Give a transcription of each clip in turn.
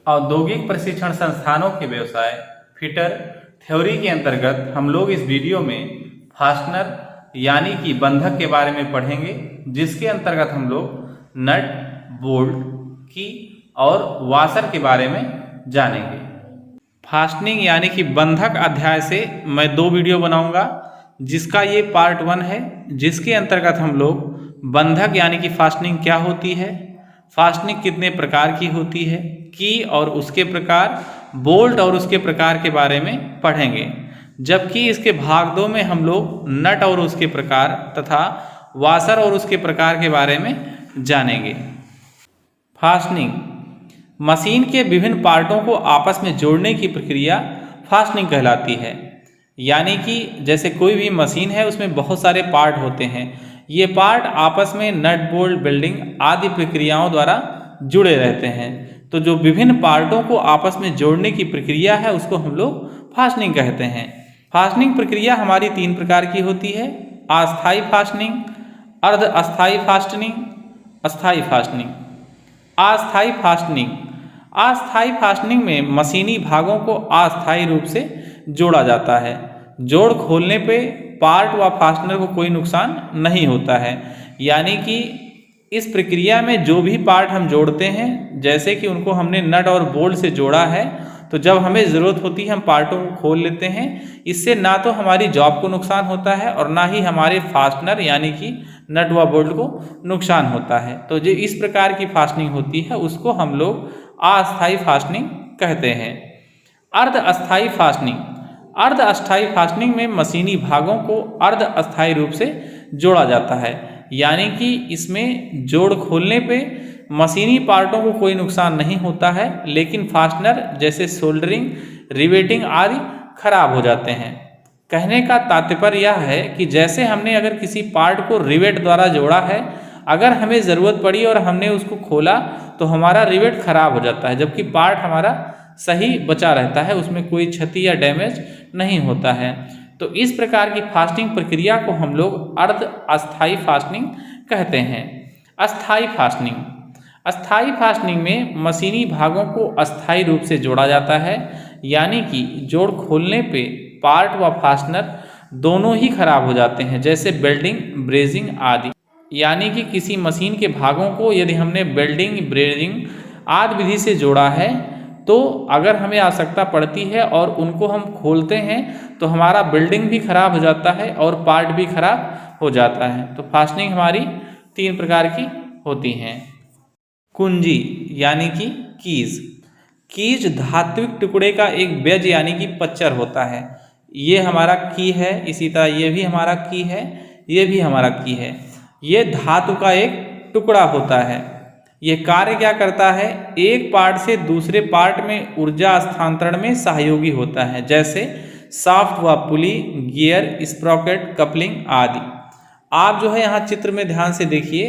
औद्योगिक प्रशिक्षण संस्थानों के व्यवसाय फिटर थ्योरी के अंतर्गत हम लोग इस वीडियो में फास्टनर यानी कि बंधक के बारे में पढ़ेंगे, जिसके अंतर्गत हम लोग नट, बोल्ट की और वाशर के बारे में जानेंगे। फास्टनिंग यानी कि बंधक अध्याय से मैं 2 वीडियो बनाऊंगा, जिसका ये पार्ट 1 है, जिसके अंतर्गत हम लोग बंधक यानी कि फास्टनिंग क्या होती है, फास्टनिंग कितने प्रकार की होती है, की और उसके प्रकार, बोल्ट और उसके प्रकार के बारे में पढ़ेंगे। जबकि इसके भाग 2 में हम लोग नट और उसके प्रकार तथा वाशर और उसके प्रकार के बारे में जानेंगे। फास्टनिंग मशीन के विभिन्न पार्टों को आपस में जोड़ने की प्रक्रिया फास्टनिंग कहलाती है। यानी कि जैसे कोई भी मशीन है, उसमें बहुत सारे पार्ट होते हैं। ये पार्ट आपस में नट बोल्ट वेल्डिंग आदि प्रक्रियाओं द्वारा जुड़े रहते हैं। तो जो विभिन्न पार्टों को आपस में जोड़ने की प्रक्रिया है, उसको हम लोग फास्टनिंग कहते हैं। फास्टनिंग प्रक्रिया हमारी 3 प्रकार की होती है: अस्थायी फास्टनिंग, अर्ध अस्थायी फास्टनिंग, अस्थायी फास्टनिंग। अस्थायी फास्टनिंग अस्थायी फास्टनिंग में मशीनी भागों को अस्थायी रूप से जोड़ा जाता है। जोड़ खोलने पे पार्ट व फास्टनर को कोई नुकसान नहीं होता है। यानी कि इस प्रक्रिया में जो भी पार्ट हम जोड़ते हैं, जैसे कि उनको हमने नट और बोल्ट से जोड़ा है, तो जब हमें ज़रूरत होती है हम पार्टों को खोल लेते हैं। इससे ना तो हमारी जॉब को नुकसान होता है और ना ही हमारे फास्टनर यानी कि नट व बोल्ट को नुकसान होता है। तो जो इस प्रकार की फास्टनिंग होती है, उसको हम लोग अस्थायी फास्टनिंग कहते हैं। अर्ध अस्थायी फास्टनिंग अर्ध अस्थायी फास्टनिंग में मशीनी भागों को अर्ध अस्थायी रूप से जोड़ा जाता है। यानी कि इसमें जोड़ खोलने पे मशीनी पार्टों को कोई नुकसान नहीं होता है, लेकिन फास्टनर जैसे सोल्डरिंग, रिवेटिंग आदि खराब हो जाते हैं। कहने का तात्पर्य यह है कि जैसे हमने अगर किसी पार्ट को रिवेट द्वारा जोड़ा है, अगर हमें ज़रूरत पड़ी और हमने उसको खोला तो हमारा रिवेट खराब हो जाता है, जबकि पार्ट हमारा सही बचा रहता है, उसमें कोई क्षति या डैमेज नहीं होता है। तो इस प्रकार की फास्टनिंग प्रक्रिया को हम लोग अर्ध अस्थायी फास्टनिंग कहते हैं। अस्थायी फास्टनिंग में मशीनी भागों को अस्थायी रूप से जोड़ा जाता है। यानी कि जोड़ खोलने पे पार्ट व फास्टनर दोनों ही खराब हो जाते हैं, जैसे बेल्डिंग, ब्रेजिंग आदि। यानी कि किसी मशीन के भागों को यदि हमने बेल्डिंग, ब्रेजिंग आदि विधि से जोड़ा है, तो अगर हमें आवश्यकता पड़ती है और उनको हम खोलते हैं तो हमारा बिल्डिंग भी खराब हो जाता है और पार्ट भी खराब हो जाता है। तो फास्टनिंग हमारी 3 प्रकार की होती हैं। कुंजी यानी कि कीज धात्विक टुकड़े का एक बेज यानी कि पच्चर होता है। ये हमारा की है, इसी तरह ये भी हमारा की है, ये भी हमारा की है। ये धातु का एक टुकड़ा होता है। ये कार्य क्या करता है? एक पार्ट से दूसरे पार्ट में ऊर्जा स्थानांतरण में सहयोगी होता है, जैसे शाफ्ट व पुली, गियर, स्प्रॉकेट, कपलिंग आदि। आप जो है यहाँ चित्र में ध्यान से देखिए,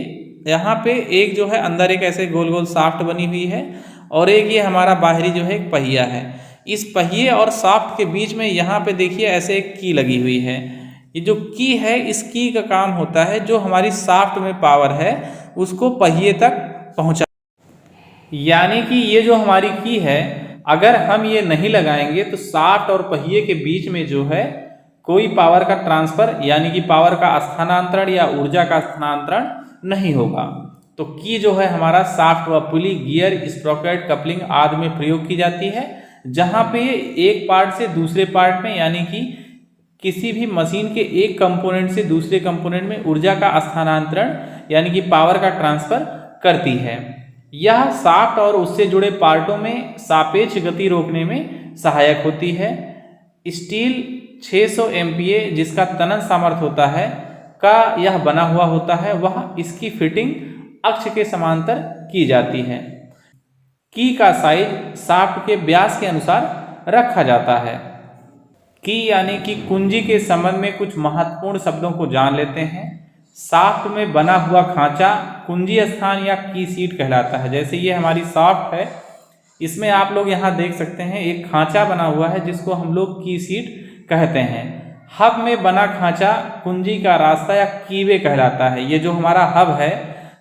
यहाँ पे एक जो है अंदर एक ऐसे गोल गोल शाफ्ट बनी हुई है और एक ये हमारा बाहरी जो है एक पहिया है। इस पहिए और शाफ्ट के बीच में यहाँ पे देखिए ऐसे एक की लगी हुई है। ये जो की है, इस की का काम होता है जो हमारी शाफ्ट में पावर है उसको पहिए तक पहुँचा। यानी कि ये जो हमारी की है, अगर हम ये नहीं लगाएंगे तो शाफ्ट और पहिए के बीच में जो है कोई पावर का ट्रांसफर यानी कि पावर का स्थानांतरण या ऊर्जा का स्थानांतरण नहीं होगा। तो की जो है हमारा शाफ्ट व पुली, गियर, स्प्रॉकेट, कपलिंग आदि में प्रयोग की जाती है, जहाँ पे एक पार्ट से दूसरे पार्ट में यानी कि किसी भी मशीन के एक कंपोनेंट से दूसरे कंपोनेंट में ऊर्जा का स्थानांतरण यानी कि पावर का ट्रांसफर करती है। यह शाफ्ट और उससे जुड़े पार्टों में सापेक्ष गति रोकने में सहायक होती है। स्टील 600 MPa जिसका तनन सामर्थ्य होता है का यह बना हुआ होता है, वह इसकी फिटिंग अक्ष के समांतर की जाती है। की का साइज शाफ्ट के व्यास के अनुसार रखा जाता है। की यानी कि कुंजी के संबंध में कुछ महत्वपूर्ण शब्दों को जान लेते हैं। शाफ्ट में बना हुआ खांचा कुंजी स्थान या की सीट कहलाता है। जैसे ये हमारी शाफ्ट है, इसमें आप लोग यहाँ देख सकते हैं एक खांचा बना हुआ है जिसको हम लोग की सीट कहते हैं। हब में बना खांचा कुंजी का रास्ता या कीवे कहलाता है। ये जो हमारा हब है,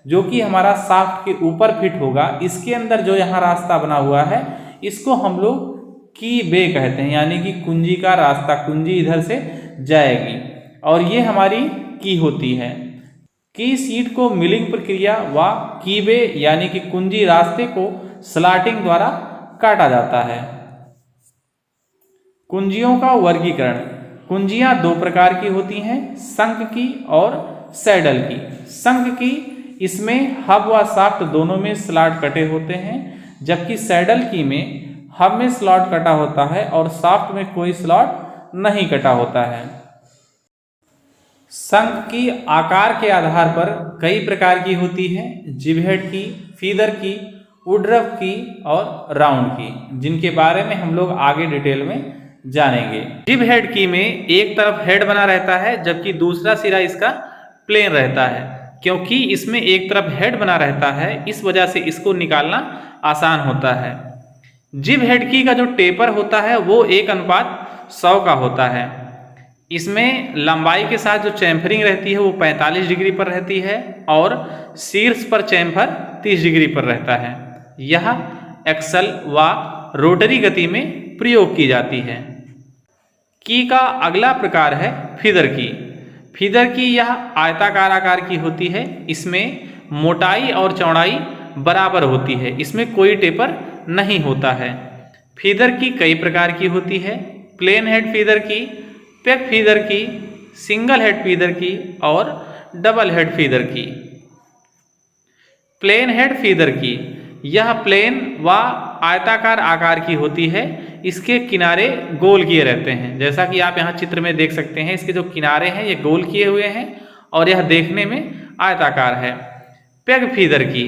जो कि हमारा शाफ्ट के ऊपर फिट होगा, इसके अंदर जो यहाँ रास्ता बना हुआ है इसको हम लोग की बे कहते हैं, यानी कि कुंजी का रास्ता, कुंजी इधर से जाएगी और ये हमारी की होती है। की सीट को मिलिंग प्रक्रिया व की बे यानी कि कुंजी रास्ते को स्लॉटिंग द्वारा काटा जाता है। कुंजियों का वर्गीकरण। कुंजियां दो प्रकार की होती हैं, शंख की और सैडल की। शंख की, इसमें हब व शाफ्ट दोनों में स्लॉट कटे होते हैं, जबकि सैडल की में हब में स्लॉट कटा होता है और शाफ्ट में कोई स्लॉट नहीं कटा होता है। शंख की आकार के आधार पर कई प्रकार की होती है, जिबहेड की, फीदर की, वुडरफ की और राउंड की, जिनके बारे में हम लोग आगे डिटेल में जानेंगे। जिबहेड की में एक तरफ हेड बना रहता है जबकि दूसरा सिरा इसका प्लेन रहता है। क्योंकि इसमें एक तरफ हेड बना रहता है, इस वजह से इसको निकालना आसान होता है। जिबहेड की का जो टेपर होता है वो 1:100 का होता है। इसमें लंबाई के साथ जो चैम्फरिंग रहती है वो 45 डिग्री पर रहती है और शीर्ष पर चैम्फर 30 डिग्री पर रहता है। यह एक्सल व रोटरी गति में प्रयोग की जाती है। की का अगला प्रकार है फीदर की। फीदर की यह आयताकार आकार की होती है। इसमें मोटाई और चौड़ाई बराबर होती है, इसमें कोई टेपर नहीं होता है। फीदर की कई प्रकार की होती है, प्लेन हेड फीदर की, पेग फीदर की, सिंगल हेड फीदर की और डबल हेड फीदर की। प्लेन हेड फीदर की, यह प्लेन व आयताकार आकार की होती है। इसके किनारे गोल किए रहते हैं, जैसा कि आप यहाँ चित्र में देख सकते हैं। इसके जो किनारे हैं ये गोल किए हुए हैं और यह देखने में आयताकार है। पेग फीदर की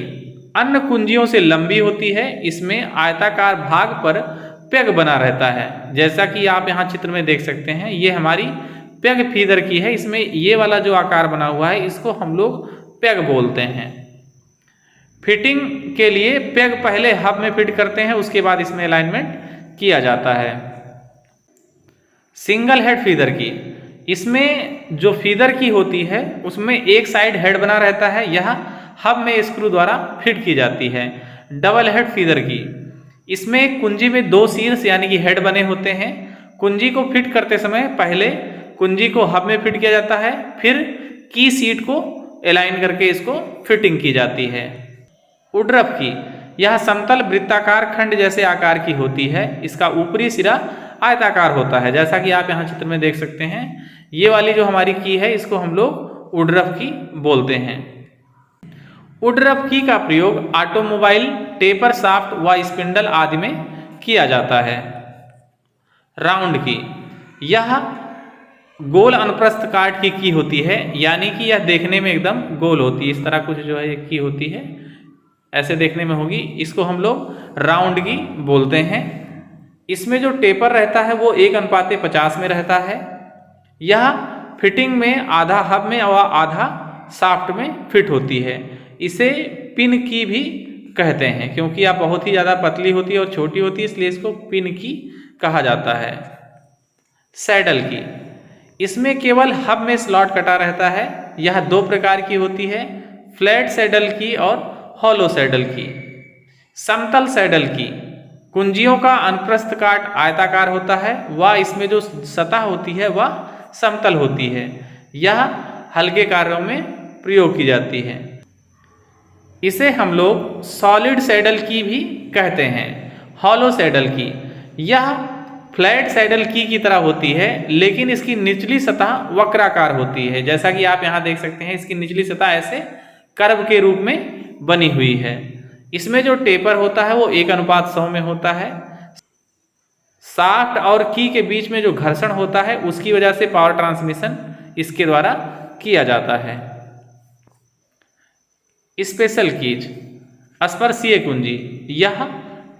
अन्य कुंजियों से लंबी होती है। इसमें आयताकार भाग पर पेग बना रहता है, जैसा कि आप यहाँ चित्र में देख सकते हैं। ये हमारी पेग फीदर की है। इसमें ये वाला जो आकार बना हुआ है इसको हम लोग पेग बोलते हैं। फिटिंग के लिए पेग पहले हब में फिट करते हैं, उसके बाद इसमें अलाइनमेंट किया जाता है। सिंगल हेड फीदर की, इसमें जो फीदर की होती है उसमें एक साइड हेड बना रहता है, यह हब में स्क्रू द्वारा फिट की जाती है। डबल हेड फीदर की, इसमें कुंजी में दो शीर्ष यानी कि हेड बने होते हैं। कुंजी को फिट करते समय पहले कुंजी को हब में फिट किया जाता है, फिर की सीट को अलाइन करके इसको फिटिंग की जाती है। वुडरफ की, यह समतल वृत्ताकार खंड जैसे आकार की होती है। इसका ऊपरी सिरा आयताकार होता है, जैसा कि आप यहाँ चित्र में देख सकते हैं। ये वाली जो हमारी की है इसको हम लोग वुडरफ की बोलते हैं। वुडरफ की का प्रयोग ऑटोमोबाइल, टेपर शाफ्ट व स्पिंडल आदि में किया जाता है। राउंड की, यह गोल अनुप्रस्थ काट की होती है, यानी कि यह देखने में एकदम गोल होती है। इस तरह कुछ जो है ये की होती है, ऐसे देखने में होगी। इसको हम लोग राउंड की बोलते हैं। इसमें जो टेपर रहता है वो 1:50 में रहता है। यह फिटिंग में आधा हब में और आधा शाफ्ट में फिट होती है। इसे पिन की भी कहते हैं, क्योंकि यह बहुत ही ज़्यादा पतली होती है और छोटी होती है, इसलिए इसको पिन की कहा जाता है। सैडल की, इसमें केवल हब में स्लॉट कटा रहता है। यह दो प्रकार की होती है, फ्लैट सैडल की और हॉलो सैडल की। समतल सैडल की, कुंजियों का अनुप्रस्थ काट आयताकार होता है व इसमें जो सतह होती है वह समतल होती है। यह हल्के कार्यों में प्रयोग की जाती है। इसे हम लोग सॉलिड सैडल की भी कहते हैं। हॉलो सैडल की, यह फ्लैट सैडल की तरह होती है, लेकिन इसकी निचली सतह वक्राकार होती है। जैसा कि आप यहाँ देख सकते हैं, इसकी निचली सतह ऐसे कर्व के रूप में बनी हुई है। इसमें जो टेपर होता है वो 1:100 में होता है। शाफ्ट और की के बीच में जो घर्षण होता है उसकी वजह से पावर ट्रांसमिशन इसके द्वारा किया जाता है। स्पेशल कीज, स्पर्शीय कुंजी, यह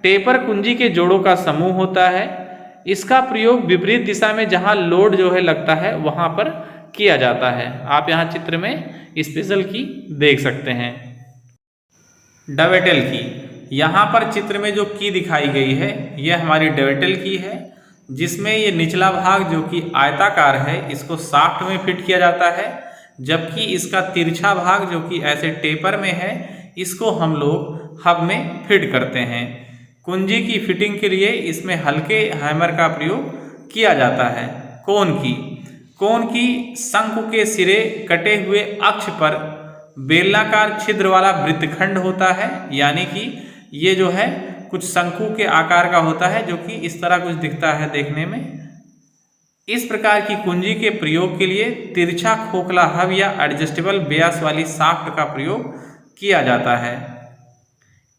टेपर कुंजी के जोड़ों का समूह होता है। इसका प्रयोग विपरीत दिशा में जहां लोड जो है लगता है वहां पर किया जाता है। आप यहाँ चित्र में स्पेशल की देख सकते हैं। डवेटल की, यहाँ पर चित्र में जो की दिखाई गई है यह हमारी डवेटल की है, जिसमें ये निचला भाग जो कि आयताकार है इसको शाफ्ट में फिट किया जाता है, जबकि इसका तिरछा भाग जो कि ऐसे टेपर में है, इसको हम लोग हब में फिट करते हैं। कुंजी की फिटिंग के लिए इसमें हल्के हैमर का प्रयोग किया जाता है। कोन की शंकु के सिरे कटे हुए अक्ष पर बेलनाकार छिद्र वाला वृत्तखंड होता है, यानी कि ये जो है कुछ शंकु के आकार का होता है, जो कि इस तरह कुछ दिखता है देखने में। इस प्रकार की कुंजी के प्रयोग के लिए तिरछा खोखला हब या एडजस्टेबल व्यास वाली शाफ्ट का प्रयोग किया जाता है।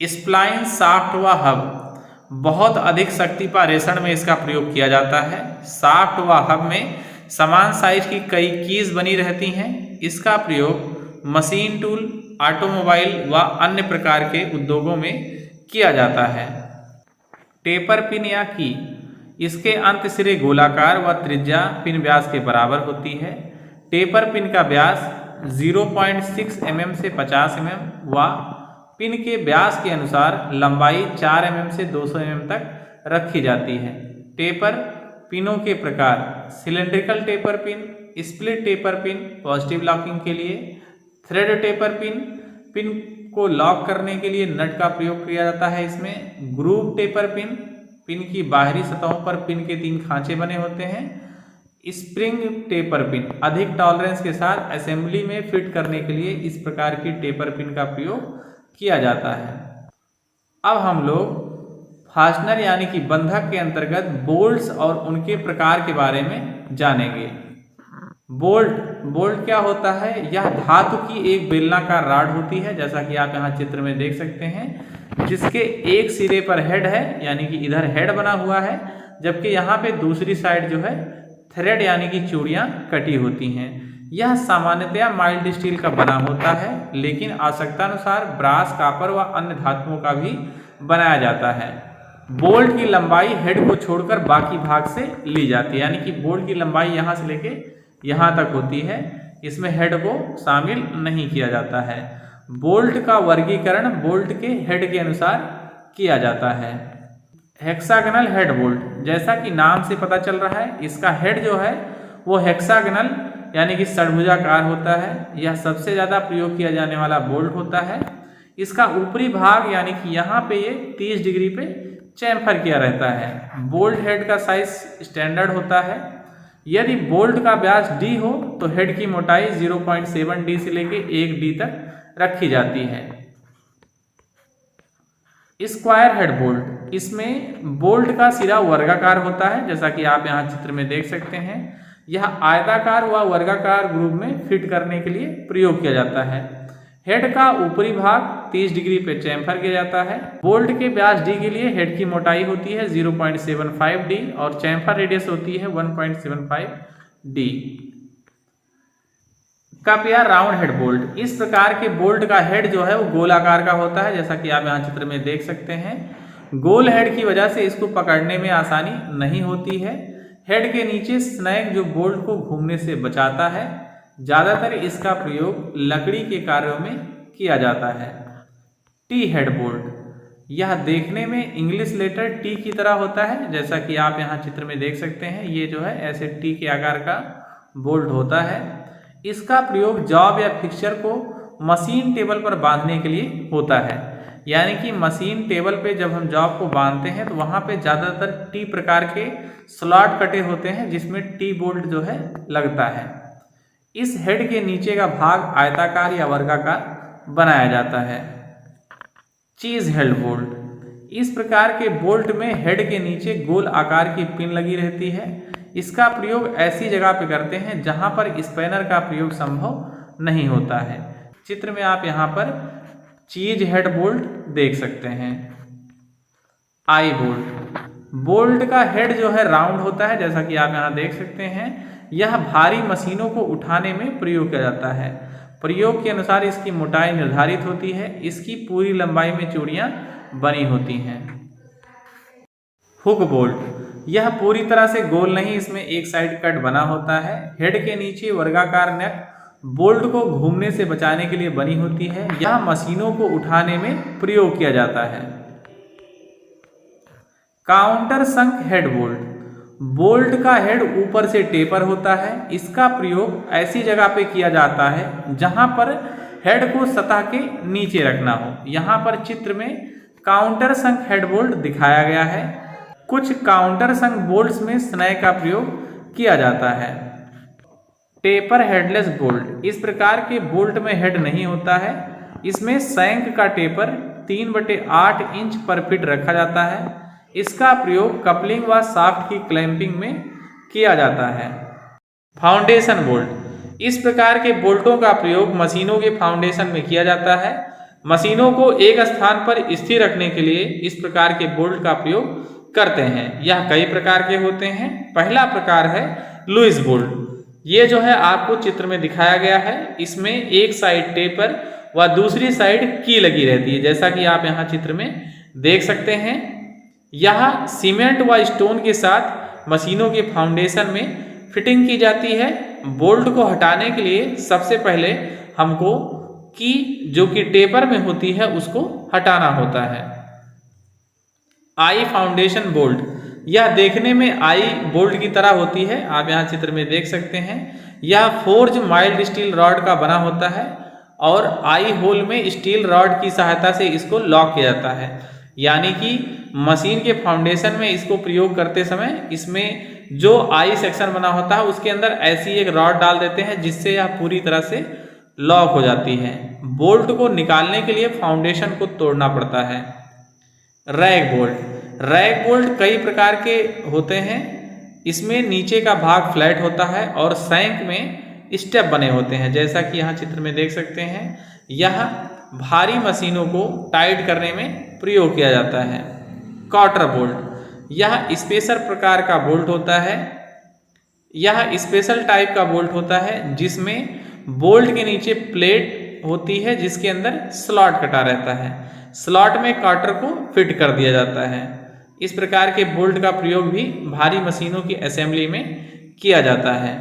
स्प्लाइन शाफ्ट व हब, बहुत अधिक शक्ति पारेषण में इसका प्रयोग किया जाता है। शाफ्ट व हब में समान साइज की कई कीज बनी रहती हैं। इसका प्रयोग मशीन टूल, ऑटोमोबाइल व अन्य प्रकार के उद्योगों में किया जाता है। टेपर पिन या की, इसके अंत सिरे गोलाकार व त्रिज्या पिन व्यास के बराबर होती है। टेपर पिन का व्यास 0.6 mm से 50 mm व पिन के व्यास के अनुसार लंबाई 4 mm से 200 mm तक रखी जाती है। टेपर पिनों के प्रकार: cylindrical taper pin, split taper pin positive locking के लिए, थ्रेड टेपर पिन, पिन को लॉक करने के लिए नट का प्रयोग किया जाता है इसमें। ग्रूव टेपर पिन, पिन की बाहरी सतहों पर पिन के 3 खांचे बने होते हैं। स्प्रिंग टेपर पिन, अधिक टॉलरेंस के साथ असेंबली में फिट करने के लिए इस प्रकार की टेपर पिन का प्रयोग किया जाता है। अब हम लोग फास्टनर यानी कि बंधक के अंतर्गत बोल्ट्स और उनके प्रकार के बारे में जानेंगे। बोल्ट क्या होता है? यह धातु की एक बेलनाकार रॉड होती है, जैसा कि आप यहाँ चित्र में देख सकते हैं, जिसके एक सिरे पर हेड है, यानी कि इधर हेड बना हुआ है, जबकि यहाँ पे दूसरी साइड जो है थ्रेड यानी कि चूड़ियाँ कटी होती हैं। यह सामान्यतया माइल्ड स्टील का बना होता है, लेकिन आवश्यकतानुसार ब्रास, कापर व अन्य धातुओं का भी बनाया जाता है। बोल्ट की लंबाई हेड को छोड़कर बाकी भाग से ली जाती है, यानी कि बोल्ट की लंबाई यहाँ से लेके यहाँ तक होती है, इसमें हेड को शामिल नहीं किया जाता है। बोल्ट का वर्गीकरण बोल्ट के हेड के अनुसार किया जाता है। हेक्सागनल हेड बोल्ट, जैसा कि नाम से पता चल रहा है, इसका हेड जो है वो हेक्सागनल यानी कि षड्भुजाकार होता है। यह सबसे ज़्यादा प्रयोग किया जाने वाला बोल्ट होता है। इसका ऊपरी भाग यानी कि यहाँ पे ये 30 डिग्री पे चैम्फर किया रहता है। बोल्ट हेड का साइज स्टैंडर्ड होता है। यदि बोल्ट का व्यास d हो तो हेड की मोटाई 0.7 d से लेके 1 d तक रखी जाती है। स्क्वायर हेड बोल्ट, इसमें बोल्ट का सिरा वर्गाकार होता है, जैसा कि आप यहाँ चित्र में देख सकते हैं। यह आयताकार व वर्गाकार ग्रूव में फिट करने के लिए प्रयोग किया जाता है। हेड का ऊपरी भाग 30 डिग्री पे चैम्फर किया जाता है। बोल्ट के व्यास d के लिए हेड की मोटाई होती है 0.75 d और चैम्फर रेडियस होती है 1.75 d। कप या राउंड हेड बोल्ट, इस प्रकार के बोल्ट का हेड जो है वो गोलाकार का होता है, जैसा कि आप यहाँ चित्र में देख सकते हैं। गोल हेड की वजह से इसको पकड़ने में आसानी नहीं होती है। हेड के नीचे स्नैग जो बोल्ट को घूमने से बचाता है। ज़्यादातर इसका प्रयोग लकड़ी के कार्यों में किया जाता है। टी हेड बोल्ट, यह देखने में इंग्लिश लेटर टी की तरह होता है, जैसा कि आप यहाँ चित्र में देख सकते हैं। ये जो है ऐसे टी के आकार का बोल्ट होता है। इसका प्रयोग जॉब या फिक्सचर को मशीन टेबल पर बांधने के लिए होता है, यानी कि मशीन टेबल पे जब हम जॉब को बांधते हैं तो वहाँ पे ज़्यादातर टी प्रकार के स्लॉट कटे होते हैं, जिसमें टी बोल्ट जो है लगता है। इस हेड के नीचे का भाग आयताकार या वर्गाकार बनाया जाता है। चीज हेड बोल्ट, इस प्रकार के बोल्ट में हेड के नीचे गोल आकार की पिन लगी रहती है। इसका प्रयोग ऐसी जगह पे करते हैं जहां पर स्पैनर का प्रयोग संभव नहीं होता है। चित्र में आप यहां पर चीज हेड बोल्ट देख सकते हैं। आई बोल्ट, बोल्ट का हेड जो है राउंड होता है, जैसा कि आप यहां देख सकते हैं। यह भारी मशीनों को उठाने में प्रयोग किया जाता है। प्रयोग के अनुसार इसकी मोटाई निर्धारित होती है। इसकी पूरी लंबाई में चूड़ियां बनी होती हैं। हुक बोल्ट, यह पूरी तरह से गोल नहीं, इसमें एक साइड कट बना होता है। हेड के नीचे वर्गाकार नेक बोल्ट को घूमने से बचाने के लिए बनी होती है। यह मशीनों को उठाने में प्रयोग किया जाता है। काउंटर संक हेड बोल्ट, बोल्ट का हेड ऊपर से टेपर होता है। इसका प्रयोग ऐसी जगह पे किया जाता है जहां पर हेड को सतह के नीचे रखना हो। यहाँ पर चित्र में काउंटर संक हेड बोल्ट दिखाया गया है। कुछ काउंटर संक बोल्ट्स में स्नेय का प्रयोग किया जाता है। टेपर हेडलेस बोल्ट, इस प्रकार के बोल्ट में हेड नहीं होता है। इसमें शैंक का टेपर 3/8 इंच पर फीट रखा जाता है। इसका प्रयोग कपलिंग व शाफ्ट की क्लैंपिंग में किया जाता है। फाउंडेशन बोल्ट, इस प्रकार के बोल्टों का प्रयोग मशीनों के फाउंडेशन में किया जाता है। मशीनों को एक स्थान पर स्थिर रखने के लिए इस प्रकार के बोल्ट का प्रयोग करते हैं। यह कई प्रकार के होते हैं। पहला प्रकार है लुइस बोल्ट। ये जो है आपको चित्र में दिखाया गया है। इसमें एक साइड टेपर व दूसरी साइड की लगी रहती है, जैसा कि आप यहाँ चित्र में देख सकते हैं। यह सीमेंट व स्टोन के साथ मशीनों के फाउंडेशन में फिटिंग की जाती है। बोल्ट को हटाने के लिए सबसे पहले हमको की जो कि टेपर में होती है उसको हटाना होता है। आई फाउंडेशन बोल्ट, यह देखने में आई बोल्ट की तरह होती है। आप यहाँ चित्र में देख सकते हैं। यह फोर्ज माइल्ड स्टील रॉड का बना होता है और आई होल में स्टील रॉड की सहायता से इसको लॉक किया जाता है। यानी कि मशीन के फाउंडेशन में इसको प्रयोग करते समय इसमें जो आई सेक्शन बना होता है उसके अंदर ऐसी एक रॉड डाल देते हैं जिससे यह पूरी तरह से लॉक हो जाती है। बोल्ट को निकालने के लिए फाउंडेशन को तोड़ना पड़ता है। रैग बोल्ट, रैग बोल्ट कई प्रकार के होते हैं। इसमें नीचे का भाग फ्लैट होता है और शैंक में स्टेप बने होते हैं, जैसा कि यहाँ चित्र में देख सकते हैं। यह भारी मशीनों को टाइट करने में प्रयोग किया जाता है। कॉटर बोल्ट, यह स्पेशल प्रकार का बोल्ट होता है। यह स्पेशल टाइप का बोल्ट होता है जिसमें बोल्ट के नीचे प्लेट होती है जिसके अंदर स्लॉट कटा रहता है। स्लॉट में कॉटर को फिट कर दिया जाता है। इस प्रकार के बोल्ट का प्रयोग भी भारी मशीनों की असेंबली में किया जाता है।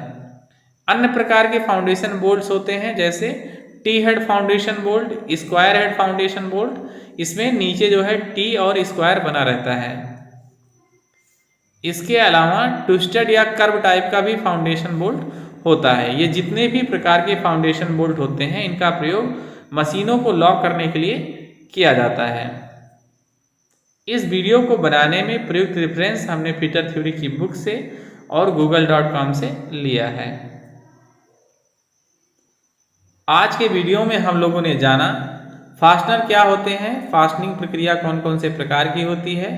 अन्य प्रकार के फाउंडेशन बोल्ट्स होते हैं जैसे T head foundation bolt, square head foundation bolt. इसमें नीचे जो है टी और स्क्वायर बना रहता है। इसके अलावा ट्विस्टेड या कर्व टाइप का भी फाउंडेशन बोल्ट होता है। ये जितने भी प्रकार के फाउंडेशन बोल्ट होते हैं इनका प्रयोग मशीनों को लॉक करने के लिए किया जाता है। इस वीडियो को बनाने में प्रयुक्त रेफरेंस हमने फिटर थ्योरी की बुक से और google.com से लिया है। आज के वीडियो में हम लोगों ने जाना फास्टनर क्या होते हैं, फास्टनिंग प्रक्रिया कौन कौन से प्रकार की होती है।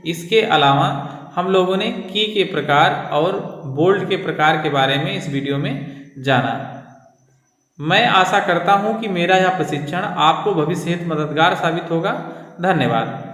इसके अलावा हम लोगों ने की के प्रकार और बोल्ट के प्रकार के बारे में इस वीडियो में जाना। मैं आशा करता हूं कि मेरा यह प्रशिक्षण आपको भविष्य हेतु मददगार साबित होगा। धन्यवाद।